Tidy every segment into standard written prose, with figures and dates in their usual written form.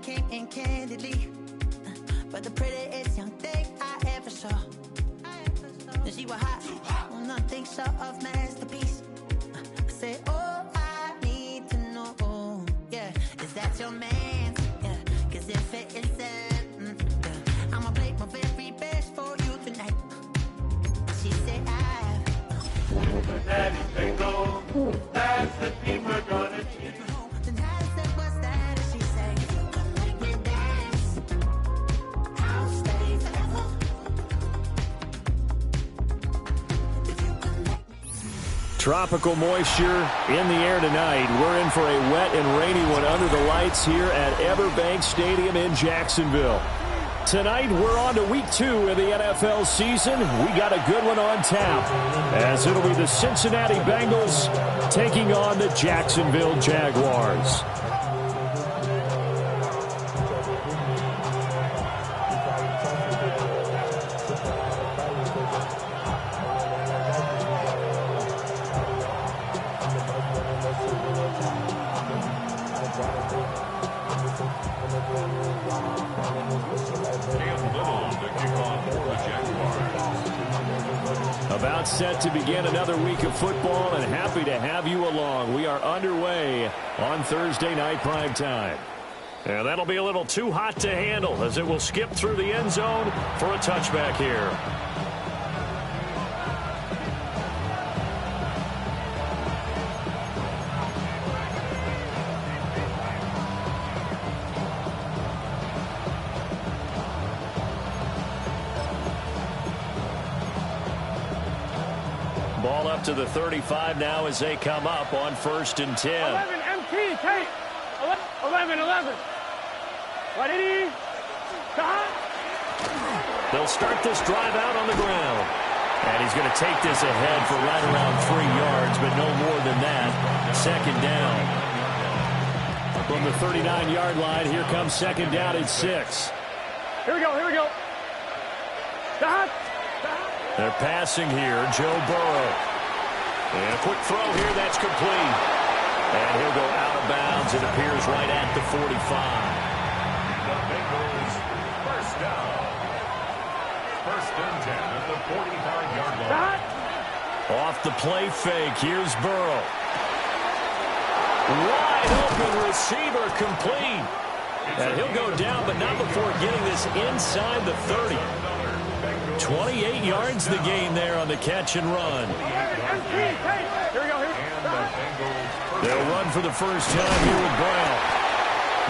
communicating candidly, but the prettiest young thing I ever saw. She was hot, well, nothing short of masterpiece. I said, oh, I need to know, yeah, is that your man? Yeah, cause if it isn't, yeah, I'ma play my very best for you tonight. She said, Daddy, they go, that's the team we're gonna keep. Then I said, what's that? And she said, you can make me dance, I'll stay forever. Tropical moisture in the air tonight. We're in for a wet and rainy one under the lights here at Everbank Stadium in Jacksonville. Tonight, we're on to week 2 of the NFL season. We got a good one on tap, as it'll be the Cincinnati Bengals taking on the Jacksonville Jaguars. About set to begin another week of football, and happy to have you along. We are underway on Thursday night primetime. And that'll be a little too hot to handle as it will skip through the end zone for a touchback here. Ball up to the 35 now as they come up on 1st and 10. 11 MT, take 11. What did he? They'll start this drive out on the ground. And he's going to take this ahead for right around 3 yards, but no more than that. 2nd down. From the 39-yard line, here comes 2nd down at 6. Here we go. They're passing here, Joe Burrow. And a quick throw here, that's complete. And he'll go out of bounds. It appears right at the 45. The Bengals, first down. 1st and 10 at the 45-yard line. Off the play fake, here's Burrow. Wide open receiver, complete. And he'll go down, but not before getting this inside the 30. 28 yards the gain there on the catch and run. They'll run for the first time here with Brown.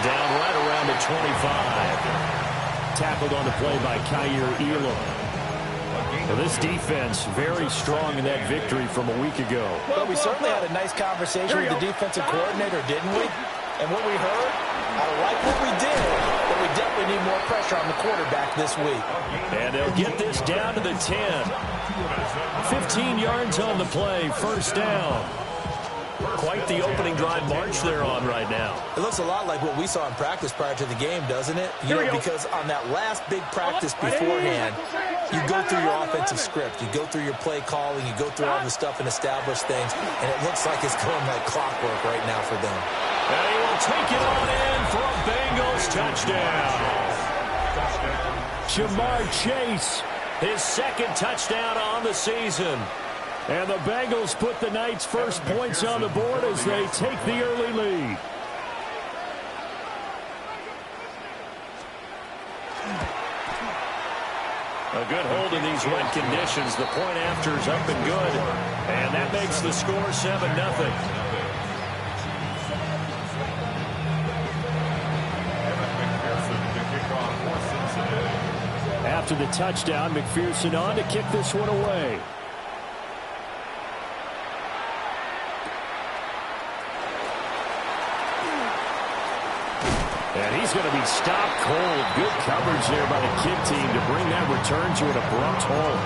Down right around the 25. Tackled on the play by Kyer Elam. Well, this defense very strong in that victory from a week ago. Well, we certainly had a nice conversation with the defensive coordinator, didn't we? And what we heard, I like what we did, but we definitely need more pressure on the quarterback this week. And they'll get this down to the 10. 15 yards on the play, 1st down. Quite the opening drive march they're on right now. It looks a lot like what we saw in practice prior to the game, doesn't it? You know, because on that last big practice beforehand, you go through your offensive script, you go through your play calling, you go through all the stuff and establish things, and it looks like it's going like clockwork right now for them. And he will take it on in for a Bengals touchdown. Jamar Chase, his 2nd touchdown on the season. And the Bengals put the night's first points on the board as they take the early lead. A good hold in these wet conditions. The point after is up and good. And that makes the score 7-0. After the touchdown, McPherson on to kick this one away. And he's going to be stopped cold. Good coverage there by the kick team to bring that return to an abrupt halt.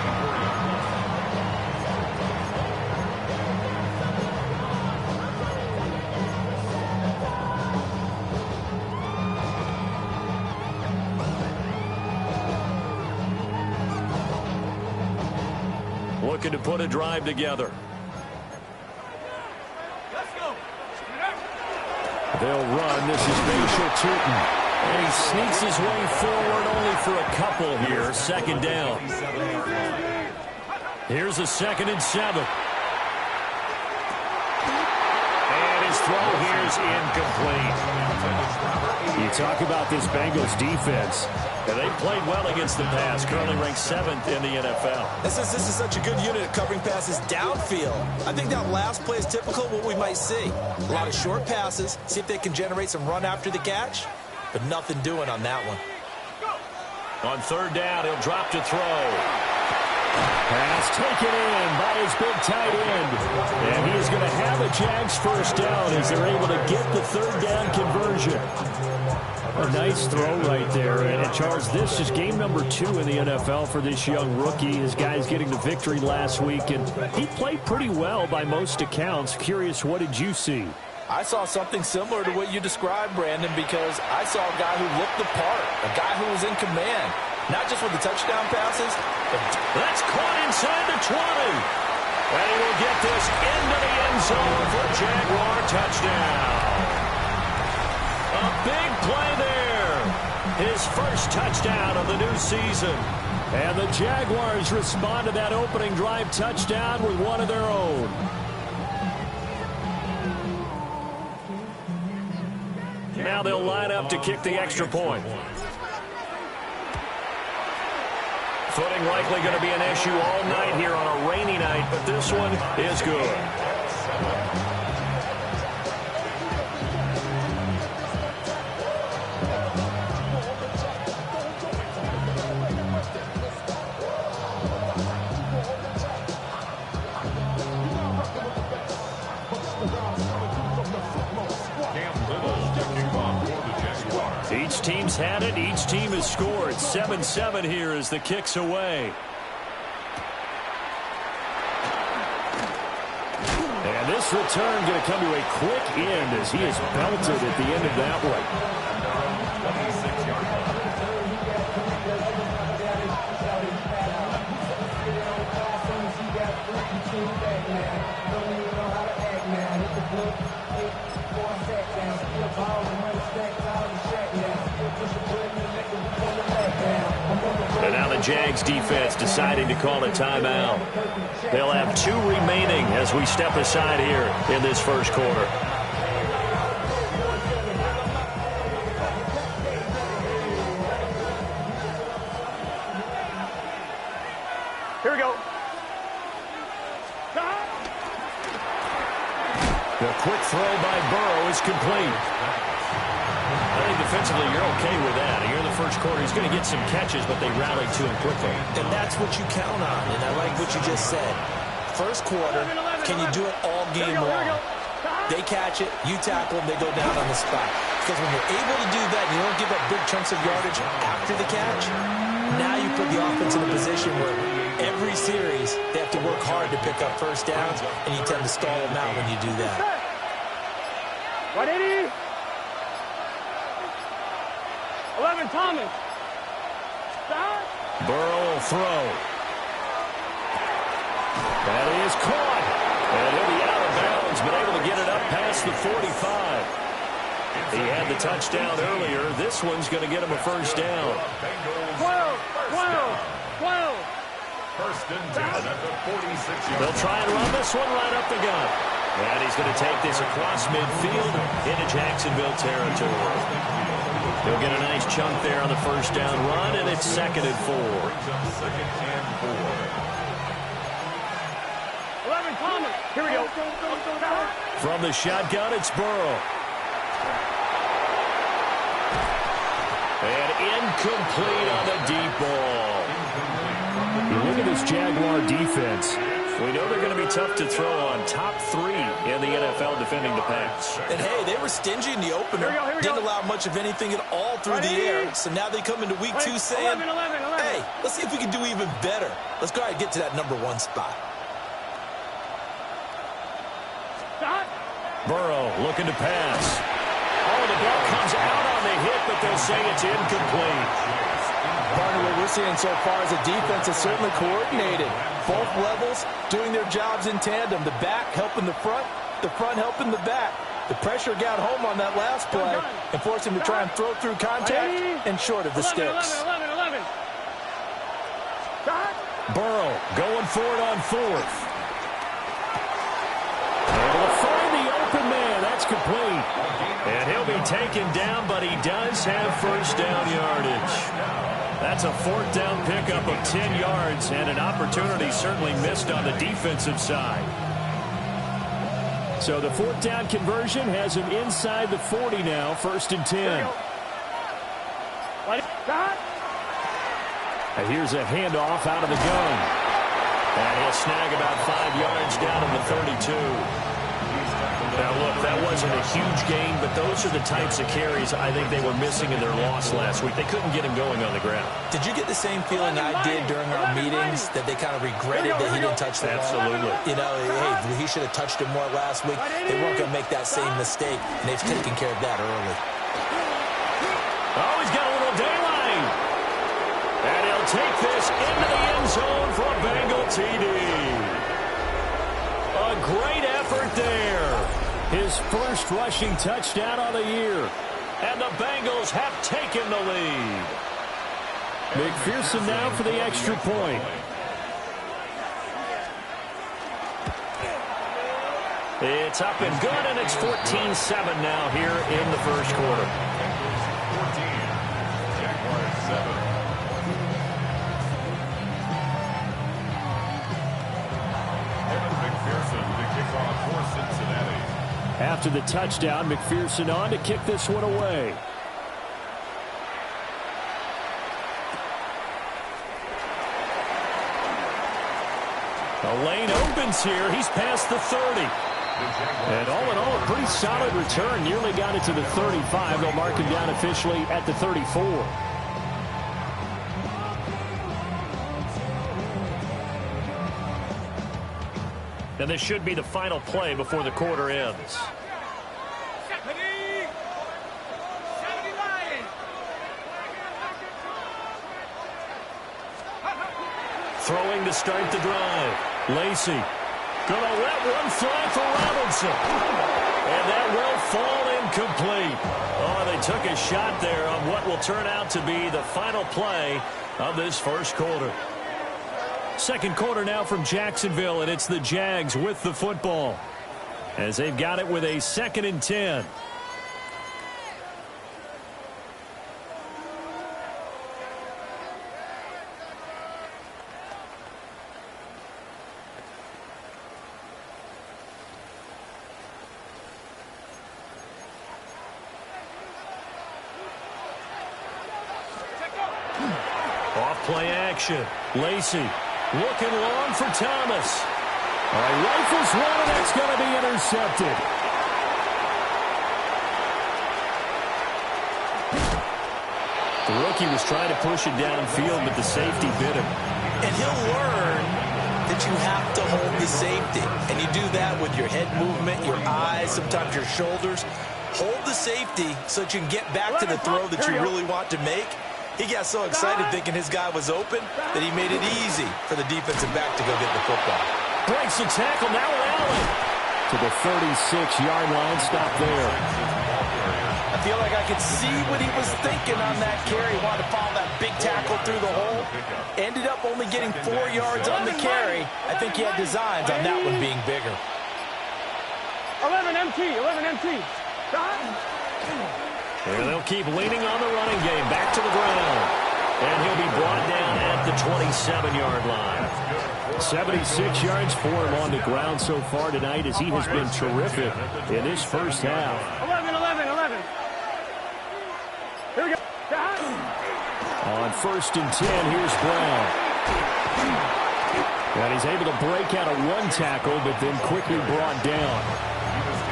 Looking to put a drive together. They'll run. This is Bashal Tootin. And he sneaks his way forward only for a couple here. Second down. Here's a 2nd and 7. And his throw here is incomplete. You talk about this Bengals defense. And they played well against the pass. Currently ranked 7th in the NFL. This is such a good unit of covering passes downfield. I think that last play is typical of what we might see. A lot of short passes. See if they can generate some run after the catch. But nothing doing on that one. On 3rd down, he'll drop to throw. Pass taken in by his big tight end. And he's going to have a Jags first down as they're able to get the 3rd down conversion. A nice throw right there. And Charles, this is game number 2 in the NFL for this young rookie. His guys getting the victory last week, and he played pretty well by most accounts. Curious, what did you see? I saw something similar to what you described, Brandon, because I saw a guy who looked the part, a guy who was in command, not just with the touchdown passes, but that's caught inside the 20. And he will get this into the end zone for a Jaguar touchdown. A big play there. His first touchdown of the new season. And the Jaguars respond to that opening drive touchdown with one of their own. Now they'll line up to kick the extra point. Footing likely going to be an issue all night here on a rainy night, but this one is good. Each team's had it. Each team has scored. 7-7 here as the kick's away. And this return going to come to a quick end as he is belted at the end of that one. And now the Jags defense deciding to call a timeout. They'll have 2 remaining as we step aside here in this first quarter. Here we go. The quick throw by Burrow is complete. I think defensively you're okay with that. Here in the first quarter, he's going to get some catches, but they rallied to him quickly. And that's what you count on, and I like what you just said. First quarter, can you do it all game long? They catch it, you tackle them, they go down on the spot. Because when you're able to do that, you don't give up big chunks of yardage after the catch, now you put the offense in a position where every series they have to work hard to pick up first downs, and you tend to stall them out when you do that. 180. 11, Thomas. Stop. Burrow will throw. That is caught. And he'll be out of bounds, but able to get it up past the 45. He had the touchdown earlier. This one's going to get him a first down. 12. First and 10 at the 46-yard. They'll try and run this one right up the gut. And he's going to take this across midfield into Jacksonville territory. He'll get a nice chunk there on the first down run, and it's 2nd and 4. 11, Thomas. Here we go. From the shotgun, it's Burrow. And incomplete on the deep ball. You look at this Jaguar defense. We know they're going to be tough to throw on. Top 3 in the NFL defending the pass. And, hey, they were stingy in the opener. Didn't allow much of anything at all through the air. So now they come into week 2 saying, 11. hey, let's see if we can do even better. Let's go ahead and get to that number 1 spot. Stop. Burrow looking to pass. Oh, the ball comes out on the hit, but they'll say it's incomplete. Partner, what we're seeing so far is a defense that's certainly coordinated. Both levels doing their jobs in tandem. The back helping the front helping the back. The pressure got home on that last play and forced him to try and throw through contact and short of the sticks. 11. Burrow going for it on fourth. Able to find the open man. That's complete. And he'll be taken down, but he does have first down yardage. That's a fourth down pickup of 10 yards and an opportunity certainly missed on the defensive side. So the fourth down conversion has him inside the 40 now, 1st and 10. And here's a handoff out of the gun. And he'll snag about 5 yards down to the 32. Now, look, that wasn't a huge gain, but those are the types of carries I think they were missing in their loss last week. They couldn't get him going on the ground. Did you get the same feeling I did during our meetings, that they kind of regretted that he didn't touch the ball? Absolutely. You know, hey, he should have touched it more last week. They weren't going to make that same mistake, and they've taken care of that early. Oh, he's got a little daylight. And he'll take this into the end zone for a Bengal TD. A great effort there. His first rushing touchdown of the year. And the Bengals have taken the lead. McPherson now for the extra point. It's up and good, and it's 14-7 now here in the first quarter. 14, Jaguars 7. McPherson to kick off for Cincinnati. After the touchdown, McPherson on to kick this one away. The lane opens here. He's past the 30. And all in all, a pretty solid return. Nearly got it to the 35. They'll mark him down officially at the 34. And this should be the final play before the quarter ends. Throwing to start the drive. Lacey gonna let one fly for Robinson. And that will fall incomplete. Oh, they took a shot there on what will turn out to be the final play of this first quarter. Second quarter now from Jacksonville, and it's the Jags with the football as they've got it with a 2nd and 10. Off play action. Lacey looking long for Thomas. All right, rifles one, and that's going to be intercepted. The rookie was trying to push it downfield, but the safety bit him. And he'll learn that you have to hold the safety. And you do that with your head movement, your eyes, sometimes your shoulders. Hold the safety so that you can get back to the throw that you really want to make. He got so excited thinking his guy was open that he made it easy for the defensive back to go get the football. Breaks the tackle, now Allen. To the 36-yard line, stop there. I feel like I could see what he was thinking on that carry. He wanted to follow that big tackle through the hole. Ended up only getting 4 yards on the carry. I think he had designs on that one being bigger. 11 MT. And they'll keep leaning on the running game. Back to the ground. And he'll be brought down at the 27-yard line. 76 yards for him on the ground so far tonight as he has been terrific in this first half. 11. Here we go. On 1st and 10, here's Brown. And he's able to break out of one tackle, but then quickly brought down.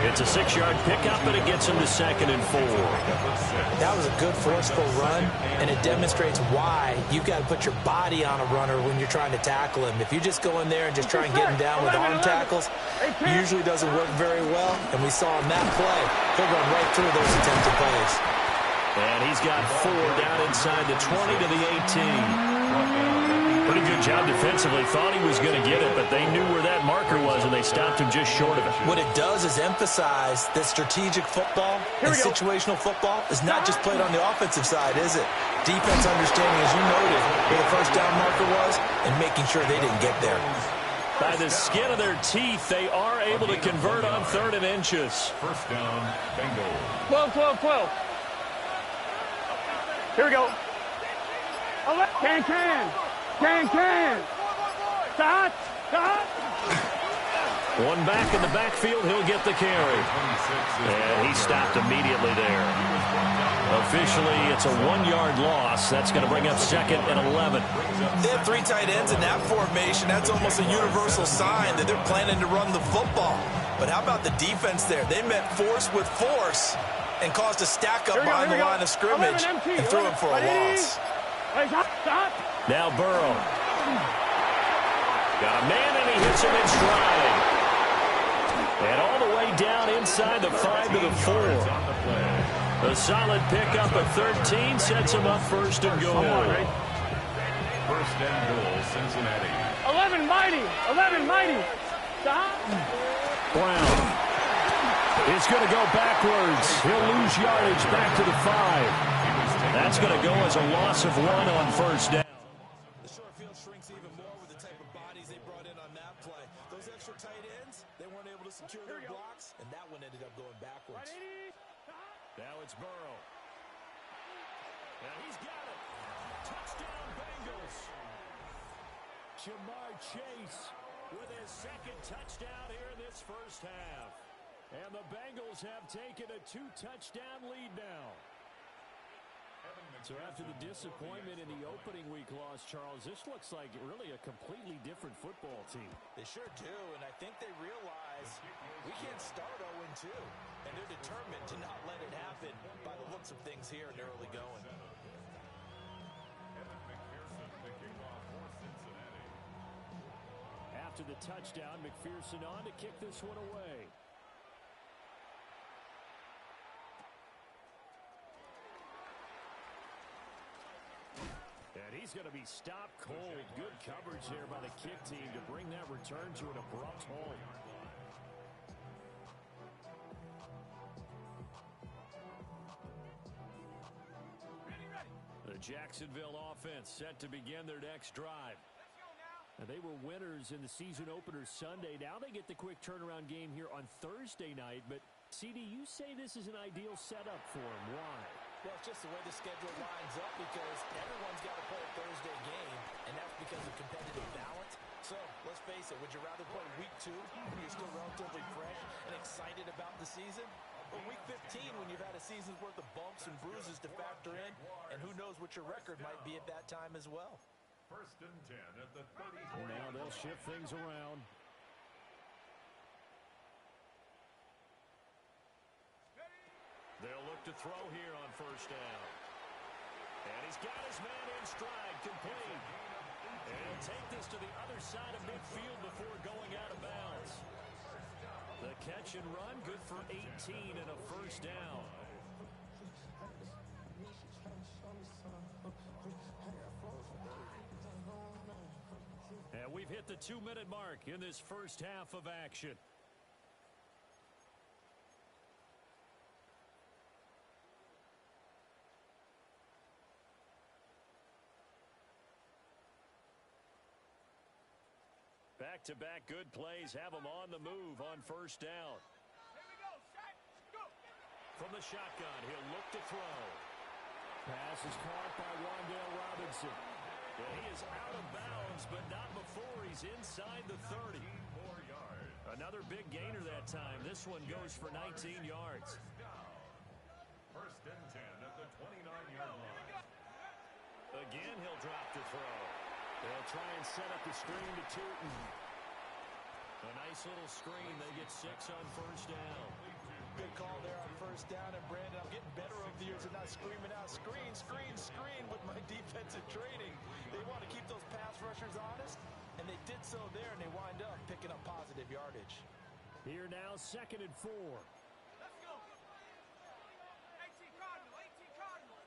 It's a 6-yard pickup, but it gets him to 2nd and 4. That was a good forceful run, and it demonstrates why you've got to put your body on a runner when you're trying to tackle him. If you just go in there and just try and get him down with arm tackles, usually doesn't work very well, and we saw in that play, he'll run right through those attempted plays. And he's got 4 down inside the 20 to the 18. Pretty good job defensively. Thought he was going to get it, but they knew where that marker was, and they stopped him just short of it. What it does is emphasize that strategic football and situational football is not just played on the offensive side, is it? Defense understanding, as you noted, where the first down marker was and making sure they didn't get there. By the skin of their teeth, they are able to convert on 3rd and inches. First down, Bengals. 12, 12, 12. Here we go. Can. Stop. One back in the backfield, he'll get the carry. And he stopped immediately there. Officially, it's a 1-yard loss. That's going to bring up 2nd and 11. They have 3 tight ends in that formation. That's almost a universal sign that they're planning to run the football. But how about the defense there? They met force with force and caused a stack up behind the line of scrimmage and threw him for a loss. Now Burrow. Got a man, and he hits him in stride. And all the way down inside the 5 to the 4. A solid pickup at 13 sets him up 1st and goal. First and goal, Cincinnati. 11 mighty. Stop. Brown is going to go backwards. He'll lose yardage back to the 5. That's going to go as a loss of 1 on 1st down. The short field shrinks even more with the type of bodies they brought in on that play. Those extra tight ends, they weren't able to secure their blocks, and that one ended up going backwards. Now it's Burrow. And he's got it. Touchdown, Bengals. Jamar Chase with his 2nd touchdown here in this first half. And the Bengals have taken a 2-touchdown lead now. So after the disappointment in the opening week loss, Charles, this looks like really a completely different football team. They sure do, and I think they realize we can't start 0-2, and they're determined to not let it happen by the looks of things here in the early going. After the touchdown, McPherson on to kick this one away. And he's going to be stopped cold. Good coverage there by the kick team to bring that return to an abrupt halt. The Jacksonville offense set to begin their next drive. And they were winners in the season opener Sunday. Now they get the quick turnaround game here on Thursday night. But, CD, you say this is an ideal setup for them. Why? Well, it's just the way the schedule lines up because everyone's got to play a Thursday game, and that's because of competitive balance. So, let's face it, would you rather play week 2 when you're still relatively fresh and excited about the season? Or week 15 when you've had a season's worth of bumps and bruises to factor in, and who knows what your record might be at that time as well. First and 10 at the 30. Now they'll shift things around. They'll look to throw here on 1st down. And he's got his man in stride, complete. And he'll take this to the other side of midfield before going out of bounds. The catch and run, good for 18 and a 1st down. And we've hit the 2-minute mark in this first half of action. Back-to-back good plays have them on the move on 1st down. From the shotgun, he'll look to throw. Pass is caught by Wan'Dale Robinson. And he is out of bounds, but not before he's inside the 30. Another big gainer that time. This one goes for 19 yards. First and 10 at the 29-yard line. Again, he'll drop the throw. They'll try and set up the screen to Tootin. A nice little screen. They get 6 on 1st down. Good call there on 1st down. And, Brandon, I'm getting better over the years and not screaming out, screen, screen, screen with my defensive training. They want to keep those pass rushers honest, and they did so there, and they wind up picking up positive yardage. Here now, 2nd and 4. Let's go. 18 Cardinal, 18 Cardinal.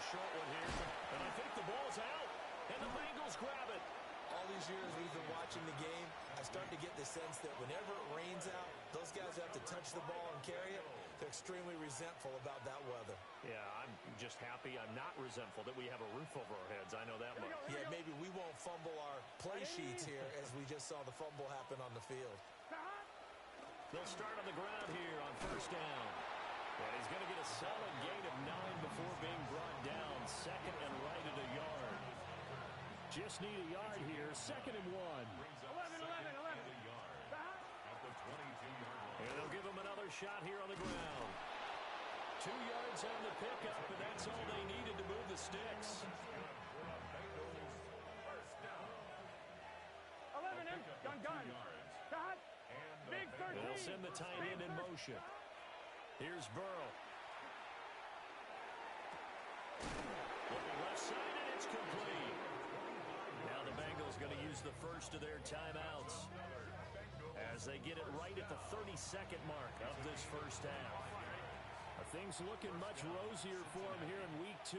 short one here. And I think the ball's out. And the Bengals grab it. All these years we've been watching the game, I start to get the sense that whenever it rains out, those guys who have to touch the ball and carry it, they're extremely resentful about that weather. Yeah, I'm just happy I'm not resentful that we have a roof over our heads. I know that much. Yeah, maybe we won't fumble our play sheets here as we just saw the fumble happen on the field. They'll start on the ground here on first down. And he's going to get a solid gain of 9 before being brought down. Second and right at a yard. Just need a yard here. Second and 1. 11. And they'll give him another shot here on the ground. 2 yards on the pickup, and that's all they needed to move the sticks. 11. Gun. Stop. Big 13. They'll send the tight end in motion. Here's Burrow. Looking left side, and it's complete. Now the Bengals going to use the first of their timeouts as they get it right at the 32nd mark of this first half. Things looking much rosier for them here in week 2.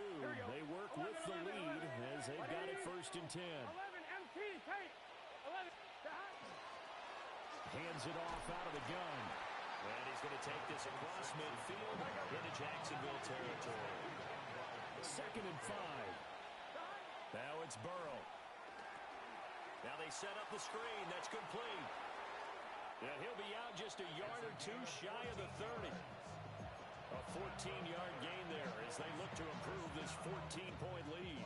They work with the lead as they've got it first and 10. 11 MT, Tate. 11. Hands it off out of the gun. And he's going to take this across midfield into Jacksonville territory. Second and 5. Now it's Burrow. Now they set up the screen. That's complete. And he'll be out just a yard or 2 shy of the 30. A 14-yard gain there as they look to improve this 14-point lead.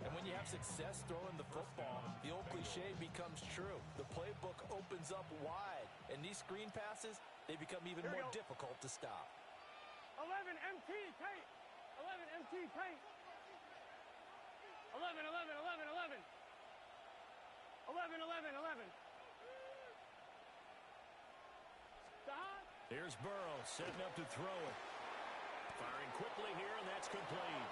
And when you have success throwing the football, the old cliche becomes true. The playbook opens up wide, and these screen passes, they become even more difficult to stop. 11 MT, Tate. 11 MT, Tate. 11. 11. Stop. Here's Burrow setting up to throw it. Firing quickly here, and that's complete.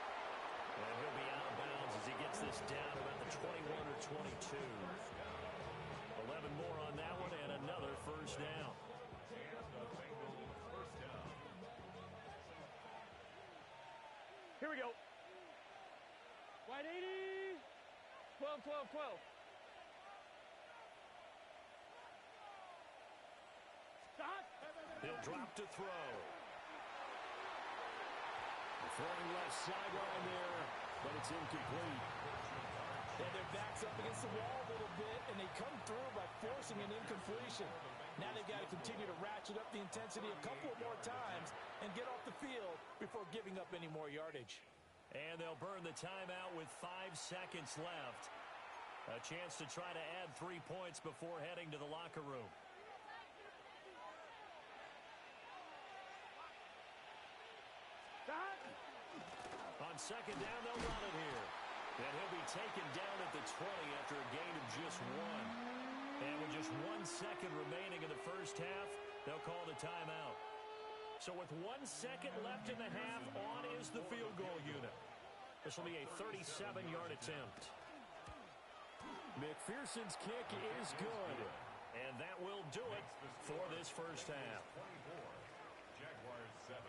And he'll be out of bounds as he gets this down about the 21 or 22. 11 more on that one, and another first down. Here we go. Wide 80. 12. Stop. He'll drop to throw. Throwing left sideline there, but it's incomplete. And their back's up against the wall a little bit, and they come through by forcing an incompletion. Now they've got to continue to ratchet up the intensity a couple more times and get off the field before giving up any more yardage. And they'll burn the timeout with 5 seconds left. A chance to try to add 3 points before heading to the locker room. Stop. On second down, they'll run it here. And he'll be taken down at the 20 after a gain of just 1. And with just 1 second remaining in the first half, they'll call the timeout. So with 1 second left in the half, on is the field goal unit. This will be a 37-yard attempt. McPherson's kick is good. And that will do it for this first half. Jaguars 7.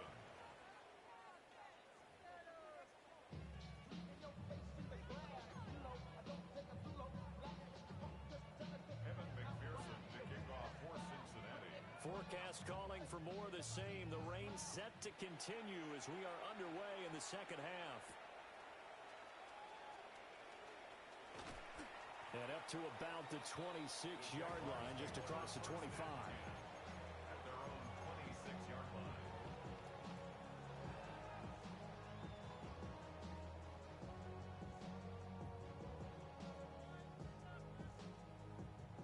Forecast calling for more of the same. The rain set to continue as we are underway in the second half. And up to about the 26-yard line, just across the 25. At their own 26-yard line.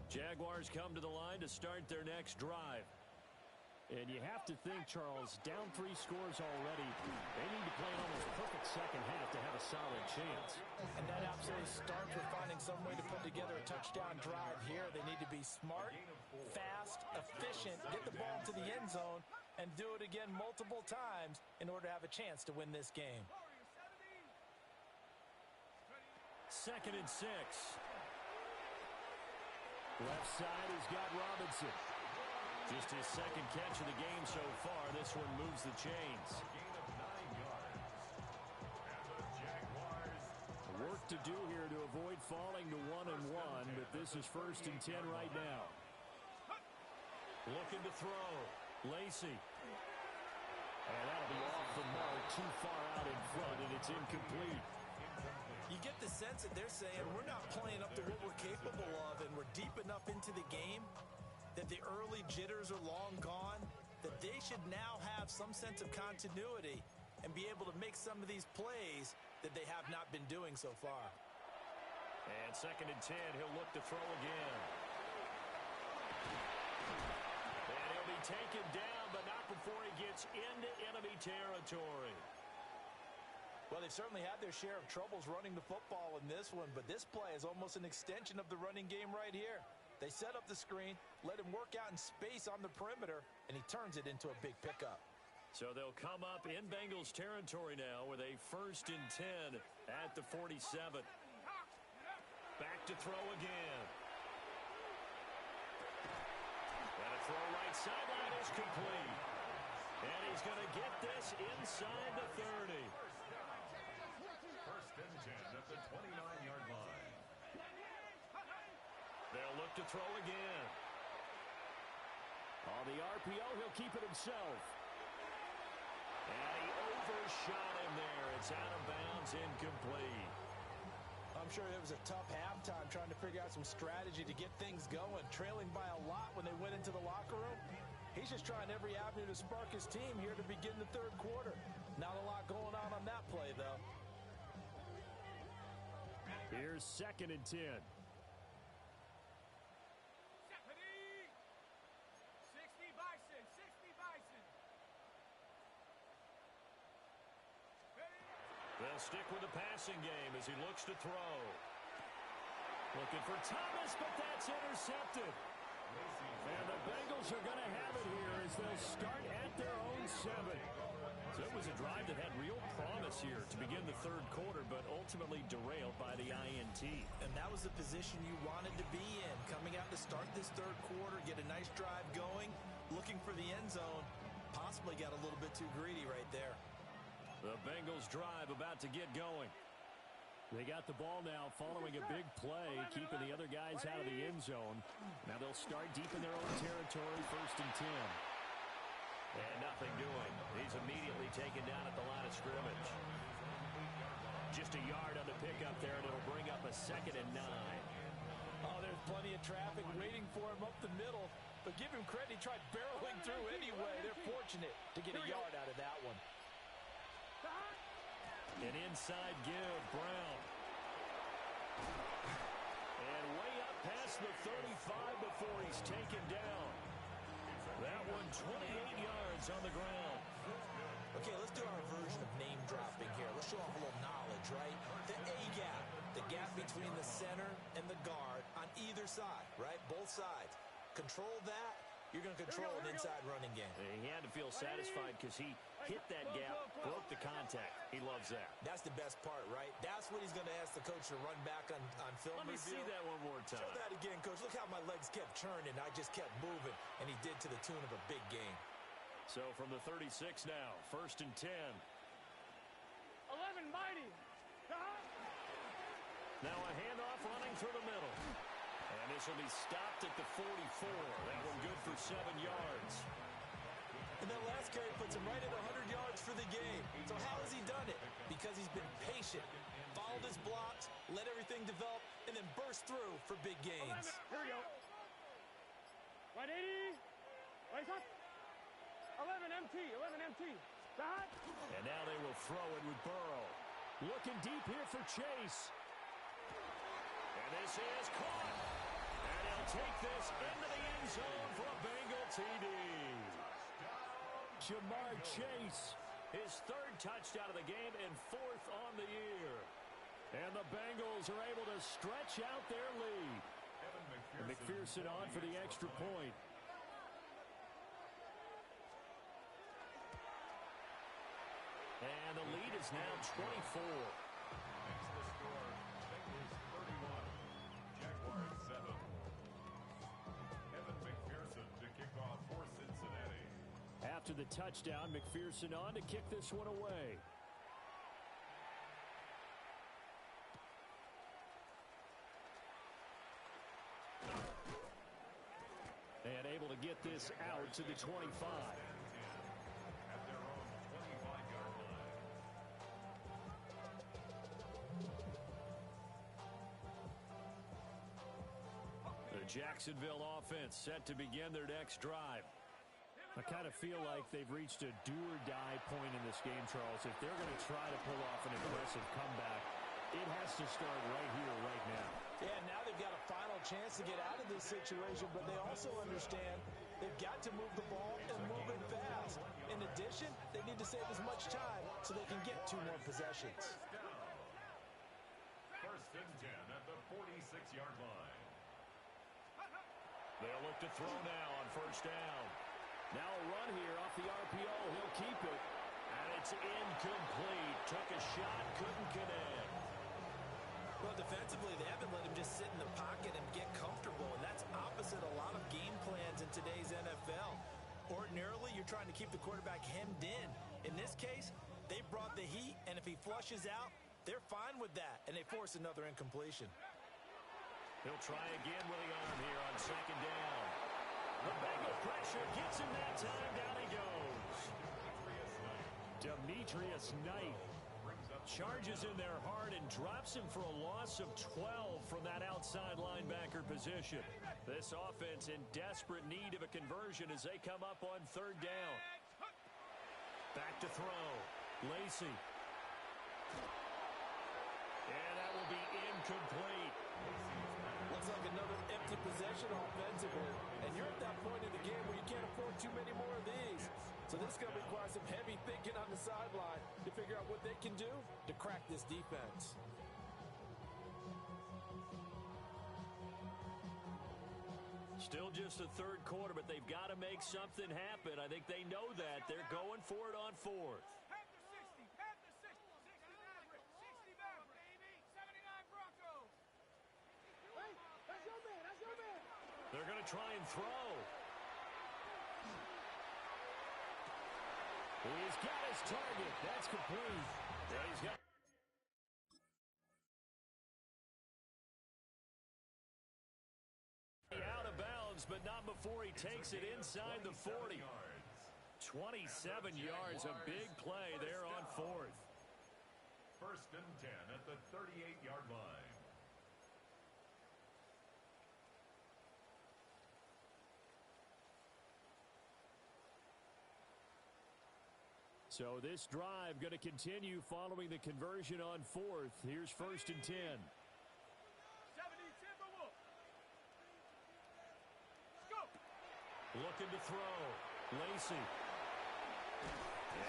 Jaguars come to the line to start their next drive. And you have to think, Charles, down 3 scores already. They need to play an almost perfect second half to have a solid chance. And that absolutely starts with finding some way to put together a touchdown drive here. They need to be smart, fast, efficient, get the ball to the end zone, and do it again multiple times in order to have a chance to win this game. 2nd and 6. Left side has got Robinson. Just his second catch of the game so far. This one moves the chains. Gain of 9 yards. And the Work to do here to avoid falling to 1-1, but this is 1st and 10 right now. Looking to throw. Lacey. And that'll be off the mark, too far out in front, and it's incomplete. You get the sense that they're saying we're not playing up to what we're capable of, and we're deep enough into the game that the early jitters are long gone, that they should now have some sense of continuity and be able to make some of these plays that they have not been doing so far. And 2nd and 10, he'll look to throw again. And he'll be taken down, but not before he gets into enemy territory. Well, they've certainly had their share of troubles running the football in this one, but this play is almost an extension of the running game right here. They set up the screen, let him work out in space on the perimeter, and he turns it into a big pickup. So they'll come up in Bengals territory now with a 1st and 10 at the 47. Back to throw again. And a throw right sideline is complete. And he's going to get this inside the 30. 1st and 10 at the 29-yard line. They'll look to throw again. On the RPO, he'll keep it himself. And he overshot him there. It's out of bounds, incomplete. I'm sure it was a tough halftime trying to figure out some strategy to get things going. Trailing by a lot when they went into the locker room. He's just trying every avenue to spark his team here to begin the 3rd quarter. Not a lot going on that play, though. Here's 2nd and 10. 60 Bison, 60 Bison. They'll stick with the passing game as he looks to throw. Looking for Thomas, but that's intercepted. And the Bengals are going to have it here as they'll start at their own 7. So it was a drive that had real promise here to begin the 3rd quarter, but ultimately derailed by the INT. And that was the position you wanted to be in. Coming out to start this 3rd quarter, get a nice drive going, looking for the end zone. Possibly got a little bit too greedy right there. The Bengals drive about to get going. They got the ball now following a big play, keeping the other guys out of the end zone. Now they'll start deep in their own territory, 1st and 10. And nothing doing. He's immediately taken down at the line of scrimmage. Just a yard on the pickup there, and it'll bring up a 2nd and 9. Oh, there's plenty of traffic waiting for him up the middle. But give him credit, he tried barreling through anyway. They're fortunate to get a yard out of that one. An inside give, Brown. And way up past the 35 before he's taken down. That one 28 yards on the ground. Okay, let's do our version of name dropping here. Let's show off a little knowledge, right? The A-gap, the gap between the center and the guard on either side, right? Both sides. Control that. You're going to control an inside running game. He had to feel satisfied because he hit that gap, broke the contact. He loves that. That's the best part, right? That's what he's going to ask the coach to run back on film Let me see that one more time. Show that again, Coach. Look how my legs kept churning. I just kept moving, and he did to the tune of a big game. So from the 36 now, 1st and 10. 11 mighty. Now a handoff running through the middle. And this will be stopped at the 44. That one good for 7 yards. And that last carry puts him right at 100 yards for the game. So how has he done it? Because he's been patient, followed his blocks, let everything develop, and then burst through for big gains. Here we go. 180. Right up. 11 MT. 11 MT. Stop. And now they will throw it with Burrow. Looking deep here for Chase. And this is caught. And he'll take this into the end zone for a Bengal TD. Jamar Chase, his 3rd touchdown of the game and 4th on the year. And the Bengals are able to stretch out their lead. And McPherson on for the extra point. And the lead is now 24. Makes the score Bengals 31, Jaguars 7. Evan McPherson to kick off for Cincinnati. After the touchdown, McPherson on to kick this one away. get this out to the 25. At their own 25-yard line. The Jacksonville offense set to begin their next drive. I kind of feel like they've reached a do-or-die point in this game, Charles. If they're going to try to pull off an impressive comeback, it has to start right here, right now. Yeah, now they've got a final chance to get out of this situation, but they also understand they've got to move the ball and move it fast. In addition, they need to save as much time so they can get 2 more possessions. First and 10 at the 46-yard line. They'll look to throw now on first down. Now a run here off the RPO. He'll keep it. And it's incomplete. Took a shot, couldn't connect. Well, defensively, they haven't let him just sit in the pocket and get comfortable, and that's opposite a lot of game plans in today's NFL. Ordinarily, you're trying to keep the quarterback hemmed in. In this case, they brought the heat, and if he flushes out, they're fine with that, and they force another incompletion. He'll try again with the arm here on second down. The Bengal pressure gets him that time. Down he goes. Demetrius Knight charges in there hard and drops him for a loss of 12 from that outside linebacker position. This offense in desperate need of a conversion as they come up on third down. Back to throw. Lacey. And that will be incomplete. Looks like another empty possession offensively. And you're at that point in the game where you can't afford too many more of these. So this is going to require some heavy thinking on the sideline to figure out what they can do to crack this defense. Still just the third quarter, but they've got to make something happen. I think they know that. They're going for it on fourth. They're going to try and throw. He's got his target. That's complete. Yeah, he's got... Out of bounds, but not before he takes it inside the 40. 27 yards, a big play there on fourth. First and 10 at the 38-yard line. So this drive going to continue following the conversion on fourth. Here's first and 10. Looking to throw. Lacey.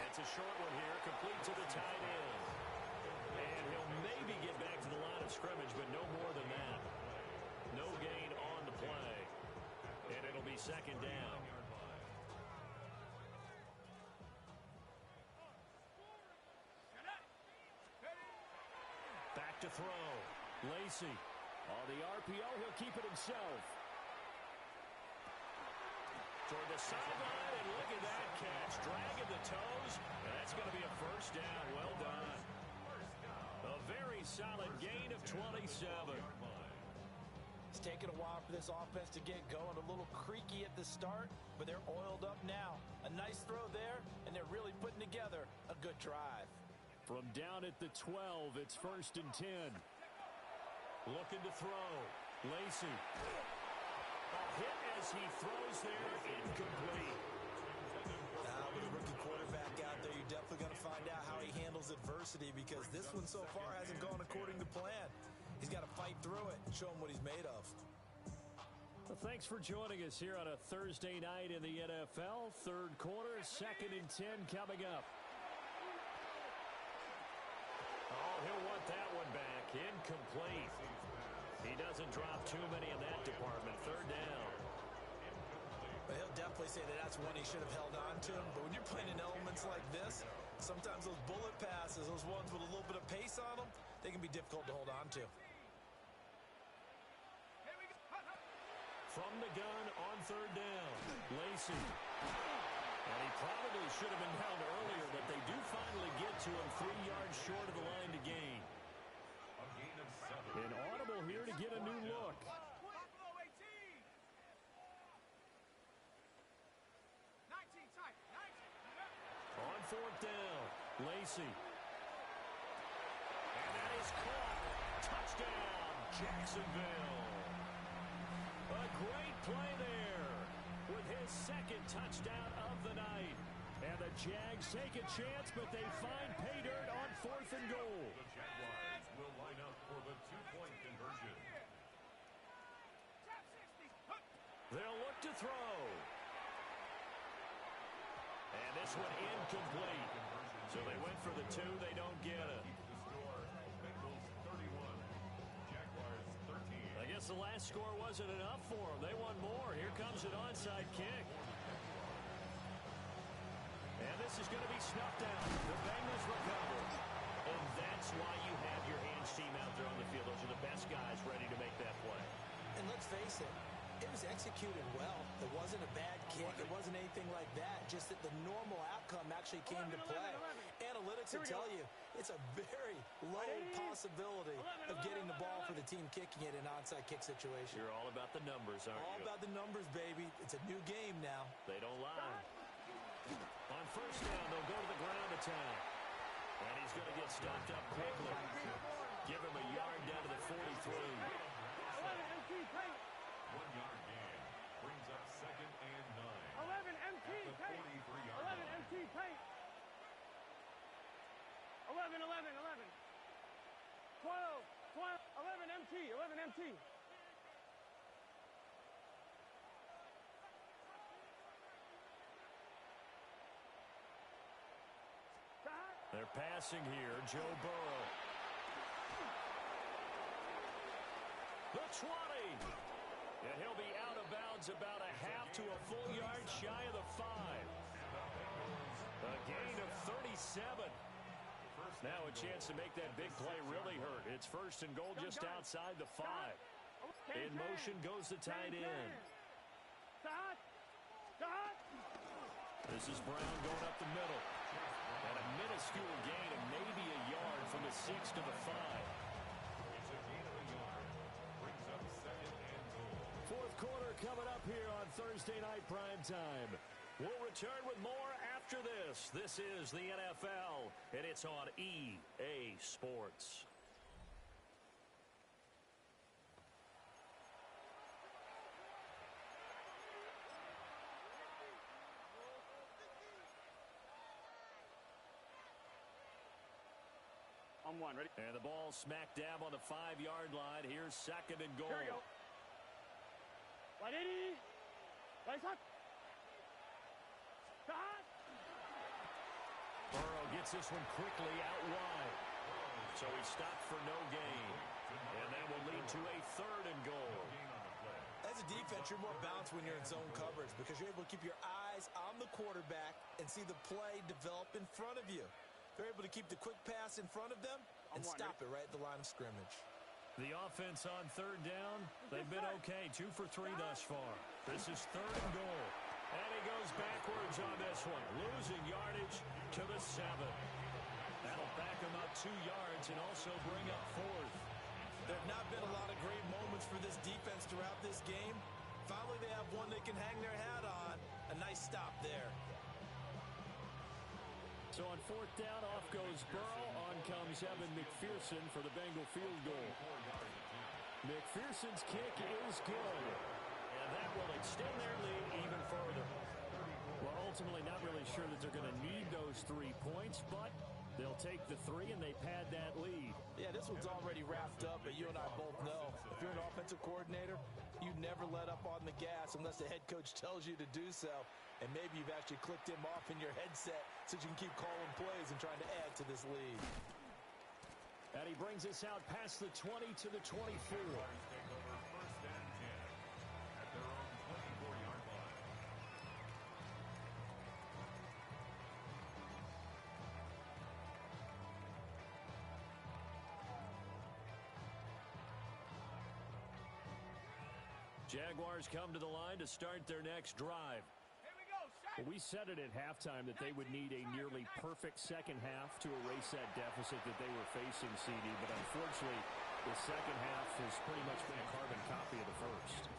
It's a short one here, complete to the tight end. And he'll maybe get back to the line of scrimmage, but no more than that. No gain on the play. And it'll be second down. Back to throw. Lacey. On the RPO, he'll keep it himself. Toward the sideline, and look at that catch. Dragging the toes. That's going to be a first down. Well done. A very solid gain of 27. It's taken a while for this offense to get going. A little creaky at the start, but they're oiled up now. A nice throw there, and they're really putting together a good drive. From down at the 12, it's first and 10. Looking to throw. Lacey. A hit as he throws there, incomplete. Now, with a rookie quarterback out there, you're definitely going to find out how he handles adversity because this one so far hasn't gone according to plan. He's got to fight through it and show him what he's made of. Well, thanks for joining us here on a Thursday night in the NFL. Third quarter, second and 10 coming up. Oh, he'll want that one back. Incomplete. He doesn't drop too many in that department. Third down. But he'll definitely say that that's one he should have held on to. But when you're playing in elements like this, sometimes those bullet passes, those ones with a little bit of pace on them, they can be difficult to hold on to. From the gun on third down. Lacey. And he probably should have been down earlier, but they do finally get to him 3 yards short of the line to gain. An audible here to get a new look. fourth down. Lacey. And that is caught. Touchdown, Jacksonville. A great play there with his second touchdown of the night. And the Jags take a chance, but they find pay dirt on 4th and goal. The Jaguars will line up for the two-point conversion. They'll look to throw. And this one incomplete. So they went for the 2. They don't get it. The score, Bengals 31, Jaguars 13. I guess the last score wasn't enough for them. They want more. Here comes an onside kick. And this is going to be snuffed out. The Bengals recover. And that's why you have your hands team out there on the field. Those are the best guys ready to make that play. And let's face it, it was executed well. It wasn't a bad kick. It wasn't anything like that. Just that the normal outcome actually came to play. Analytics will tell you it's a very low possibility of getting the ball for the team kicking it in an onside kick situation. You're all about the numbers, aren't you? All about the numbers, baby. It's a new game now. They don't lie. On first down, they'll go to the ground attack. And he's going to get stopped up quickly. Give him a yard down to the 43. 1 yard gain brings up 2nd and 9. 11 MT at the paint. 43-yard 11 line. MT paint. 11, 11, 11. 12, 12, 11 MT, 11 MT. They're passing here. Joe Burrow. The 20. And he'll be out of bounds about a half to a full yard shy of the 5. A gain of 37. Now a chance to make that big play really hurt. It's 1st and goal just outside the 5. In motion goes the tight end. This is Brown going up the middle. And a minuscule gain of maybe a yard from the 6 to the 5. It's a gain of a yard. Brings up 2nd and goal. Fourth quarter coming up here on Thursday Night Primetime. We'll return with more after this. This is the NFL, and it's on EA Sports. On 1, ready? And the ball smack dab on the 5-yard line. Here's 2nd and goal. Here we go. Right, 80. Right, shot. Shot. Burrow gets this one quickly out wide. So he stopped for no gain. And that will lead to a 3rd and goal. As a defense, you're more balanced when you're in zone coverage because you're able to keep your eyes on the quarterback and see the play develop in front of you. They're able to keep the quick pass in front of them and stop it right at the line of scrimmage. The offense on 3rd down, they've been okay. 2 for 3 thus far. This is 3rd and goal. And he goes backwards on this one, losing yardage to the 7. That'll back him up 2 yards and also bring up 4th. There have not been a lot of great moments for this defense throughout this game. Finally, they have one they can hang their hat on. A nice stop there. So on 4th down, off goes Burrow. On comes Evan McPherson for the Bengal field goal. McPherson's kick is good. And that will extend their lead even further. Well, ultimately not really sure that they're going to need those 3 points, but they'll take the 3 and they pad that lead. Yeah, this one's already wrapped up, but you and I both know if you're an offensive coordinator, you never let up on the gas unless the head coach tells you to do so. And maybe you've actually clicked him off in your headset so you can keep calling plays and trying to add to this lead. And he brings us out past the 20 to the 24. Take over 1st and 10 at their own 24-yard line. Jaguars come to the line to start their next drive. Well, we said it at halftime that they would need a nearly perfect second half to erase that deficit that they were facing, CD. But unfortunately, the second half has pretty much been a carbon copy of the first.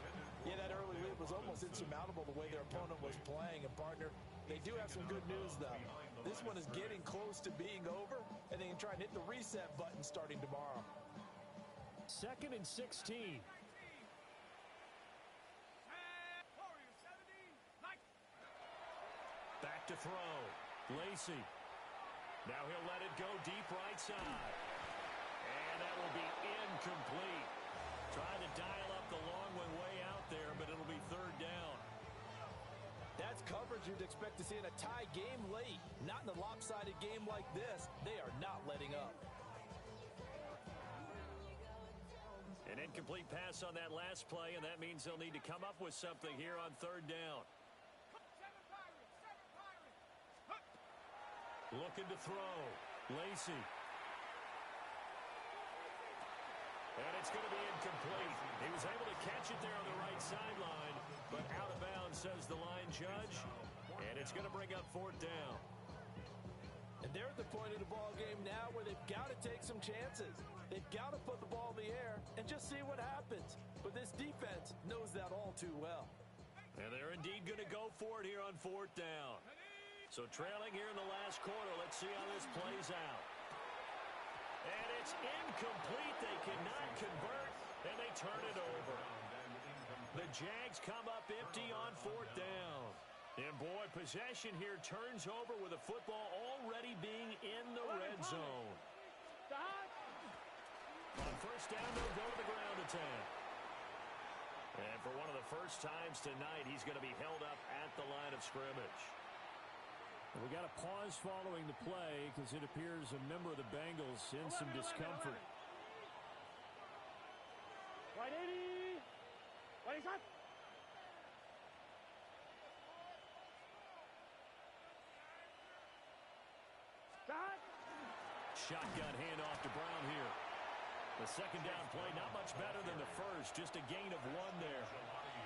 Yeah, that early lead was almost insurmountable the way their opponent was playing. And, partner, they do have some good news, though. This one is getting close to being over, and they can try and hit the reset button starting tomorrow. 2nd and 16. Back to throw. Lacey. Now he'll let it go deep right side. And that will be incomplete. Trying to dial up the long one way out there, but it'll be 3rd down. That's coverage you'd expect to see in a tie game late. Not in a lopsided game like this. They are not letting up. An incomplete pass on that last play, and that means they'll need to come up with something here on 3rd down. Looking to throw. Lacey. And it's going to be incomplete. He was able to catch it there on the right sideline, but out of bounds, says the line judge. And it's going to bring up 4th down. And they're at the point of the ball game now where they've got to take some chances. They've got to put the ball in the air and just see what happens. But this defense knows that all too well. And they're indeed going to go for it here on 4th down. So trailing here in the last quarter, let's see how this plays out. And it's incomplete. They cannot convert, and they turn it over. The Jags come up empty on 4th down. And, boy, possession here turns over with the football already being in the red zone. On 1st down, they'll go to the ground attack. And for one of the first times tonight, he's going to be held up at the line of scrimmage. We got a pause following the play because it appears a member of the Bengals in some discomfort. Right 80. Right shot. Shotgun handoff to Brown here. The 2nd down play, not much better than the first, just a gain of 1 there.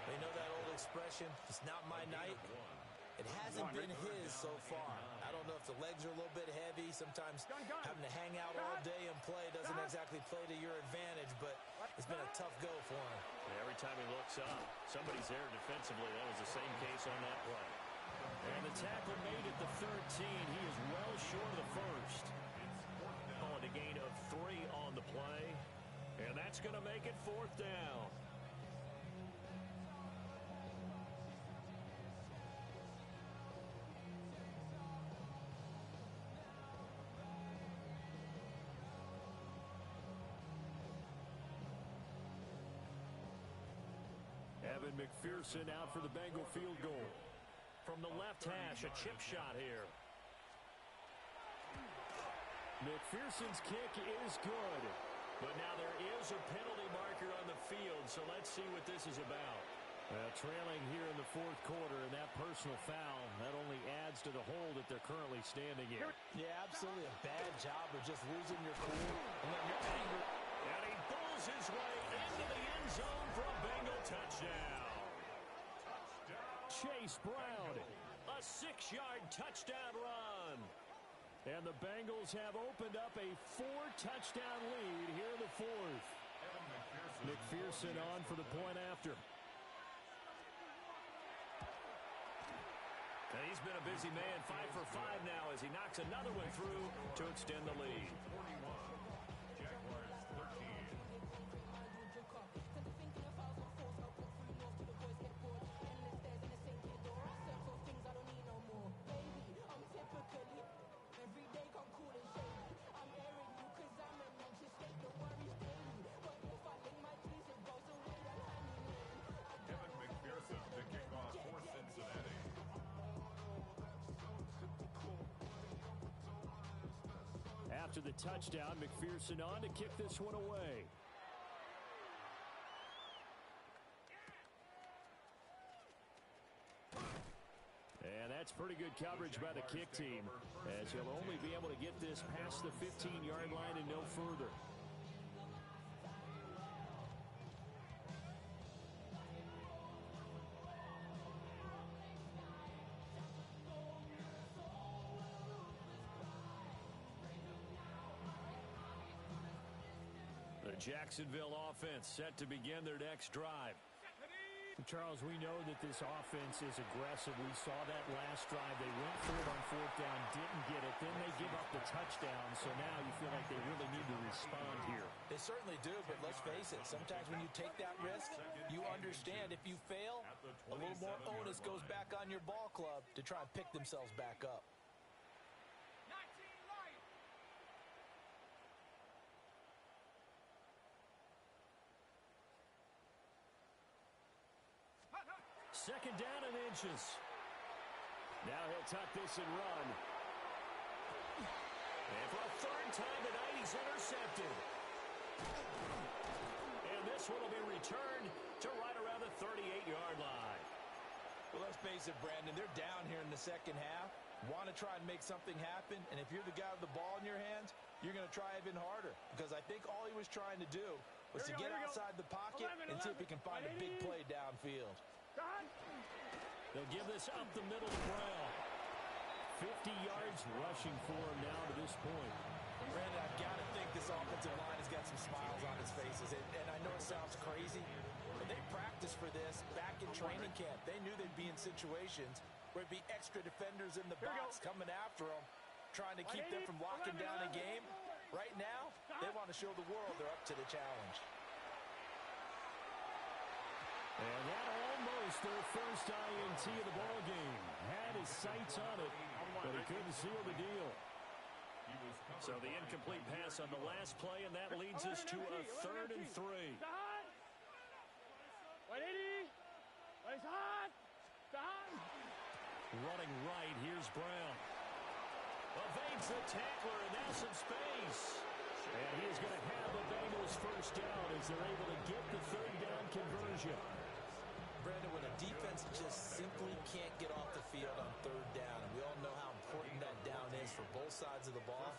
They know that old expression, it's not my night. It hasn't been his so far. I don't know if the legs are a little bit heavy. Sometimes having to hang out all day and play doesn't exactly play to your advantage, but it's been a tough go for him. Yeah, every time he looks up, somebody's there defensively. That was the same case on that play. And the tackle made at the 13. He is well short of the first. On a gain of 3 on the play. And that's going to make it 4th down. Evan McPherson out for the Bengal field goal. From the left hash, a chip shot here. McPherson's kick is good. But now there is a penalty marker on the field, so let's see what this is about. Trailing here in the 4th quarter, and that personal foul, that only adds to the hole that they're currently standing in. Yeah, absolutely a bad job of just losing your cool and letting your anger. And he pulls his way into the end zone for a Bengal touchdown. Chase Brown, a 6-yard touchdown run. And the Bengals have opened up a 4-touchdown lead here in the 4th. McPherson on for the point after. And he's been a busy man, 5 for 5 now as he knocks another one through to extend the lead. 41. Jaguars 13. Kevin McPherson to kick off for Cincinnati. After the touchdown, McPherson on to kick this one away. And that's pretty good coverage by the kick team, as he'll only be able to get this past the 15-yard line and no further. The Jacksonville offense set to begin their next drive. Charles, we know that this offense is aggressive. We saw that last drive. They went for it on fourth down, didn't get it. Then they give up the touchdown. So now you feel like they really need to respond here. They certainly do, but let's face it. Sometimes when you take that risk, you understand if you fail, a little more onus goes back on your ball club to try and pick themselves back up. Second down and inches. Now he'll tuck this and run. And for a third time tonight, he's intercepted. And this one will be returned to right around the 38-yard line. Well, let's face it, Brandon, they're down here in the second half. Want to try and make something happen, and if you're the guy with the ball in your hands, you're going to try even harder. Because I think all he was trying to do was to get outside the pocket and see if he can find a big play downfield. They'll give this up the middle to Brown. 50 yards rushing for him now to this point. Brandon, I've got to think this offensive line has got some smiles on its faces. And I know it sounds crazy, but they practiced for this back in training camp. They knew they'd be in situations where it'd be extra defenders in the box coming after them, trying to keep them from locking down a game. Right now, they want to show the world they're up to the challenge. And that almost their first INT of the ball game. Had his sights on it, but he couldn't seal the deal. So the incomplete pass on the last play, and that leads us to a 3rd and 3. Running right, here's Brown. Evades the tackler, and now some space. And he is going to have the Bengals first down as they're able to get the 3rd down conversion. Brandon, when a defense just simply can't get off the field on 3rd down, and we all know how important that down is for both sides of the ball,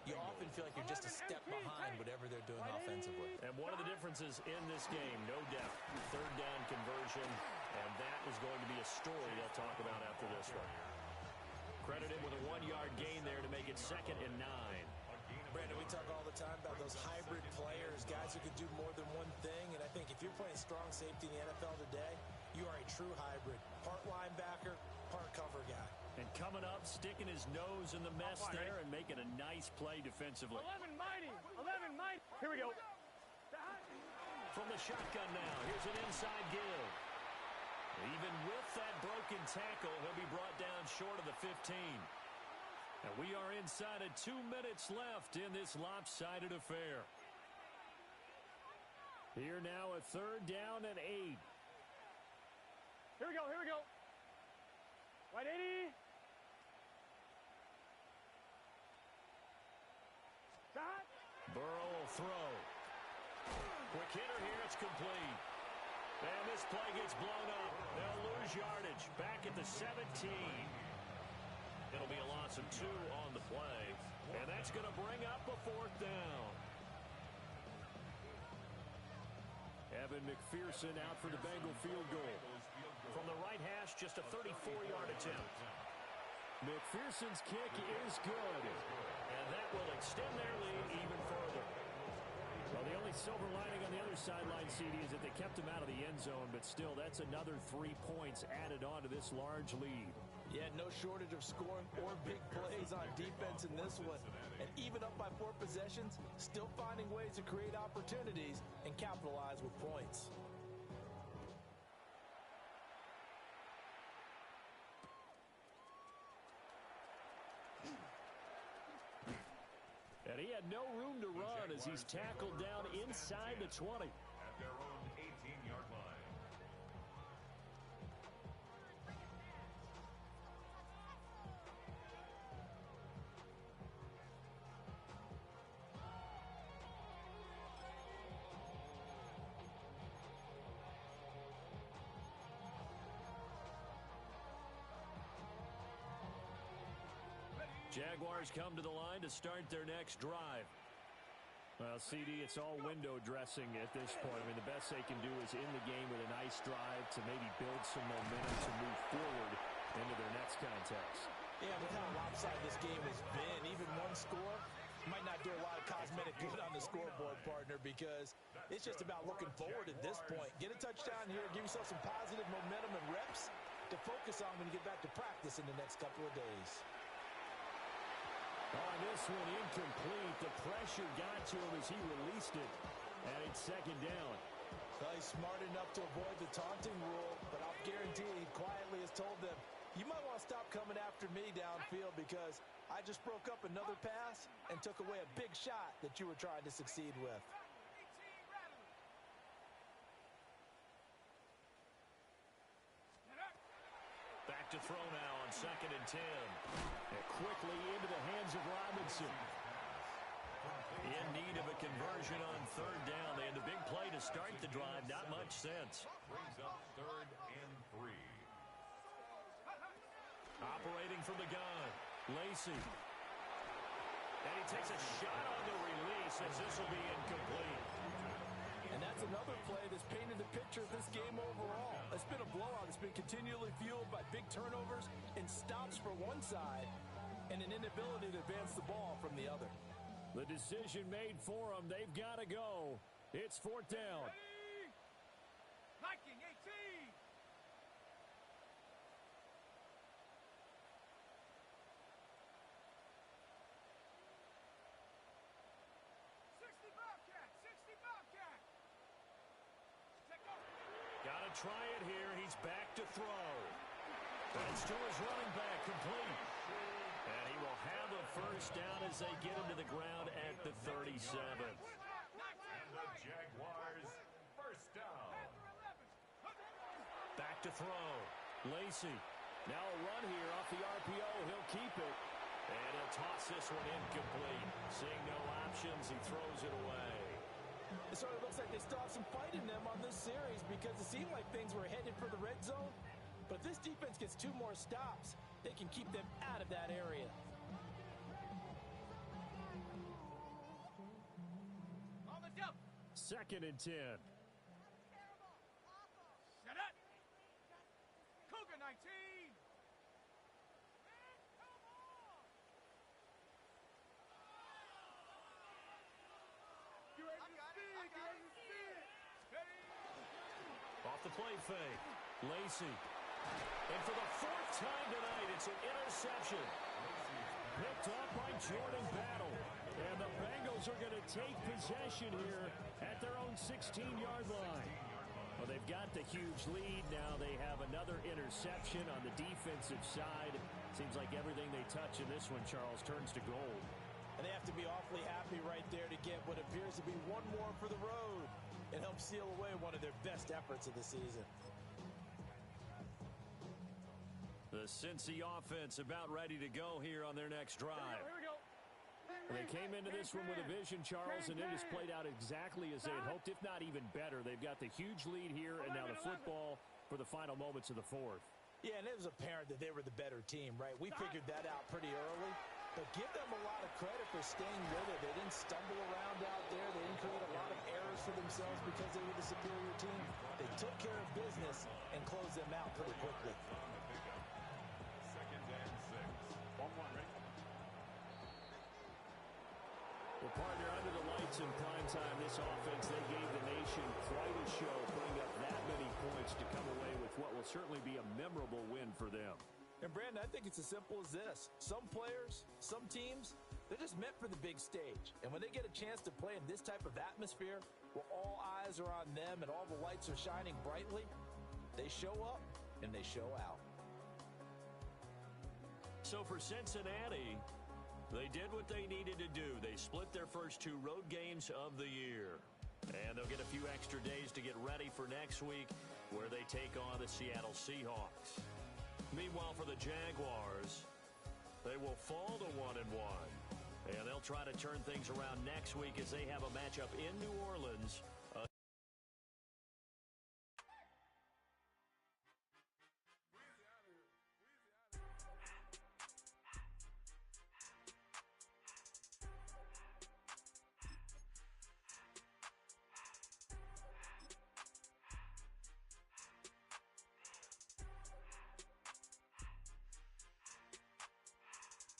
you often feel like you're just a step behind whatever they're doing offensively. And one of the differences in this game, no doubt, 3rd down conversion, and that is going to be a story they'll talk about after this one. Credited with a 1-yard gain there to make it 2nd and 9. Brandon, we talk all the time about those hybrid players, guys who can do more than one thing. And I think if you're playing strong safety in the NFL today, you are a true hybrid. Part linebacker, part cover guy. And coming up, sticking his nose in the mess there and making a nice play defensively. 11 mighty. 11 mighty. Here we go. From the shotgun now, here's an inside give. Even with that broken tackle, he'll be brought down short of the 15. And we are inside of 2 minutes left in this lopsided affair. Here now, a 3rd down and 8. Here we go, here we go. Right 80. Shot. Burrow will throw. Quick hitter here, it's complete. And this play gets blown up. They'll lose yardage. Back at the 17. It'll be a loss of 2 on the play. And that's going to bring up a 4th down. Evan McPherson out for the Bengal field goal. From the right hash, just a 34-yard attempt. McPherson's kick is good. And that will extend their lead even further. Well, the only silver lining on the other sideline, CD, is that they kept him out of the end zone, but still, that's another 3 points added on to this large lead. Yeah, no shortage of scoring or big plays on defense in this one. And even up by 4 possessions, still finding ways to create opportunities and capitalize with points. And he had no room to run as he's tackled down inside the 20. At their own 18-yard line. Jaguars come to the line to start their next drive. Well, CD, it's all window dressing at this point. I mean, the best they can do is in the game with a nice drive to maybe build some momentum to move forward into their next contest. Yeah, with how lopsided this game has been, even one score Might not do a lot of cosmetic good on the scoreboard, partner, because it's just about looking forward at this point. Get a touchdown here, give yourself some positive momentum and reps to focus on when you get back to practice in the next couple of days. On this one, incomplete. The pressure got to him as he released it, and it's second down. Well, he's smart enough to avoid the taunting rule, but I'll guarantee he quietly has told them, you might want to stop coming after me downfield because I just broke up another pass and took away a big shot that you were trying to succeed with. Back to throw now on 2nd and 10. And quickly into the hands of Robinson. In need of a conversion on 3rd down. They had a big play to start the drive. Not much sense. Brings up 3rd and 3. Operating from the gun, Lacey. And he takes a shot on the release as this will be incomplete. And that's another play that's painted the picture of this game overall. It's been a blowout. It's been continually fueled by big turnovers and stops for one side and an inability to advance the ball from the other. The decision made for them. They've got to go. It's 4th down. Viking 18. Got to try it here. He's back to throw. And it's to his running back, complete. And he will have a first down as they get him to the ground at the 37. And the Jaguars first down. Back to throw. Lacey. Now a run here off the RPO. He'll keep it. And he'll toss this one incomplete. Seeing no options, he throws it away. It sort of looks like they still have some fight in them on this series because it seemed like things were headed for the red zone. But if this defense gets 2 more stops, they can keep them out of that area. On the jump. 2nd and 10. Shut up. Cougar 19. Off the play fake. Lacey. And for the 4th time tonight, it's an interception. Picked up by Jordan Battle. And the Bengals are going to take possession here at their own 16-yard line. Well, they've got the huge lead now. They have another interception on the defensive side. Seems like everything they touch in this one, Charles, turns to gold. And they have to be awfully happy right there to get what appears to be one more for the road and help seal away one of their best efforts of the season. The Cincy offense about ready to go here on their next drive. Here we go. They came into this one with a vision, Charles, and it has played out exactly as they had hoped, if not even better. They've got the huge lead here, and now the football for the final moments of the 4th. Yeah, and it was apparent that they were the better team, right? We figured that out pretty early. But give them a lot of credit for staying with it. They didn't stumble around out there. They didn't create a lot of errors for themselves because they were the superior team. They took care of business and closed them out pretty quickly. 2nd and 6. 1-1, right? Well, partner, under the lights in prime time, this offense, they gave the nation quite a show, putting up that many points to come away with what will certainly be a memorable win for them. And, Brandon, I think it's as simple as this. Some players, some teams, they're just meant for the big stage. And when they get a chance to play in this type of atmosphere where all eyes are on them and all the lights are shining brightly, they show up and they show out. So for Cincinnati, they did what they needed to do. They split their first 2 road games of the year. And they'll get a few extra days to get ready for next week where they take on the Seattle Seahawks. Meanwhile, for the Jaguars, they will fall to 1-1. And they'll try to turn things around next week as they have a matchup in New Orleans.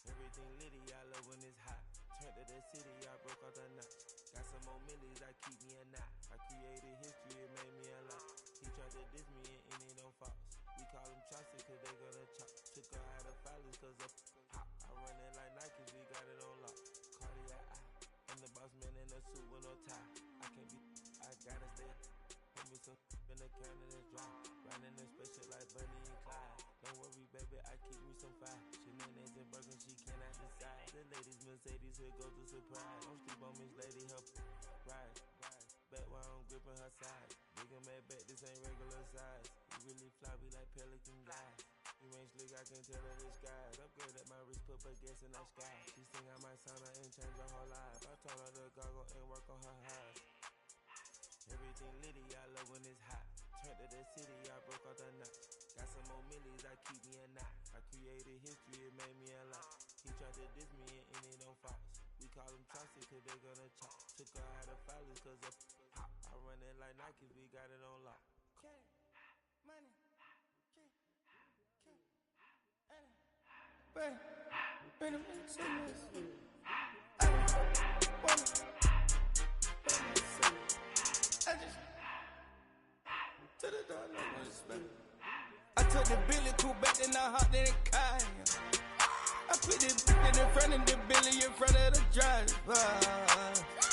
Everything litty, I love when it's hot. Turned to the city, I broke out the notch. Got some more millies, I keep me a knot. I created history, it made me a lot. He tried to diss me and it don't false. We call them Chaucer cause they gonna chop. Took her out of filers cause of hop. I run it like Nike, we got it on lock. Cardiac eye. I'm the boss man in a suit with no tie. I can't be, I gotta stay. Put me some in the can of this dry. Riding in special like Bunny and Clyde. Don't worry, baby, I keep me some fire. She mayonnaise and burger, she cannot decide. The ladies Mercedes, here goes the surprise. Don't sleep on Miss Lady, help ride. Bet while I'm gripping her side. Big and mad bet, this ain't regular size. You really floppy like pelican guys. You ain't slick, I can tell her the skies. Upgrade at my wrist, put her gas in the sky. She sing I might sign her and change her whole life. I told her to goggle and work on her highs. Everything litty, I love when it's hot. Turned to the city, I broke out the notch. Got some more millies, I keep me a knot. I created history, it made me a lot. He tried to diss me and it don't false. We call them Chaucer cause they gonna chop. Took her out of filers cause of hop. I run it like Nike, we got it on lock. Money. I took the Billy coupe back and I hopped in the car. I put the in front of the Billy in front of the driver.